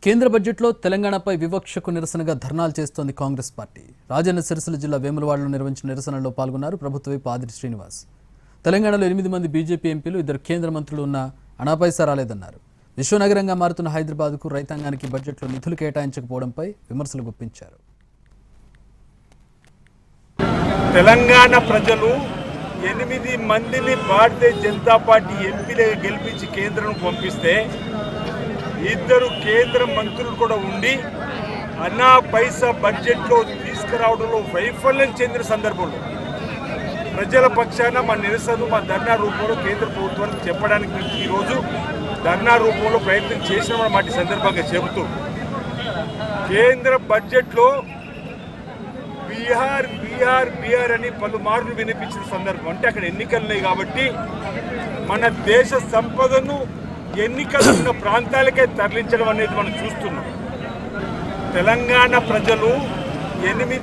కేంద్ర బడ్జెట్లో తెలంగాణపై వివక్షకు నిరసనగా ధర్నాలు చేస్తోంది కాంగ్రెస్ పార్టీ. రాజన్న సిరిసిల్ల జిల్లా వేములవాడలో నిర్వహించిన నిరసనలో పాల్గొన్నారు ప్రభుత్వ వైపు ఆదిరి శ్రీనివాస్. తెలంగాణలో 8 మంది బీజేపీ ఎంపీలు, 2 కేంద్ర మంత్రులు ఉన్న అనాపైసా రాలేదన్నారు. విశ్వనగరంగా మారుతున్న హైదరాబాద్కు రైతాంగానికి బడ్జెట్లో నిధులు కేటాయించకపోవడంపై విమర్శలు గుప్పించారు. తెలంగాణ ప్రజలు 8 మందిని భారతీయ జనతా పార్టీ ఎంపీలుగా గెలిపించి కేంద్రం పంపిస్తే 2 కేంద్ర మంత్రులు కూడా ఉండి అన్నా పైసా బడ్జెట్లో తీసుకురావడంలో వైఫల్యం చెందిన సందర్భంలో ప్రజల పక్షాన మా నిరసన మా ధర్నా రూపంలో కేంద్ర ప్రభుత్వానికి చెప్పడానికి ఈరోజు ధర్నా రూపంలో ప్రయత్నం చేసిన మాట సందర్భంగా చెబుతూ కేంద్ర బడ్జెట్లో బీహార్ బీహార్ బీహార్ అని పలుమార్లు వినిపించిన సందర్భం. అంటే అక్కడ ఎన్నికలు ఉన్నాయి కాబట్టి మన దేశ సంపదను ఎన్నికలు ఉన్న ప్రాంతాలకే తరలించడం అనేది మనం చూస్తున్నాం. తెలంగాణ ప్రజలు 8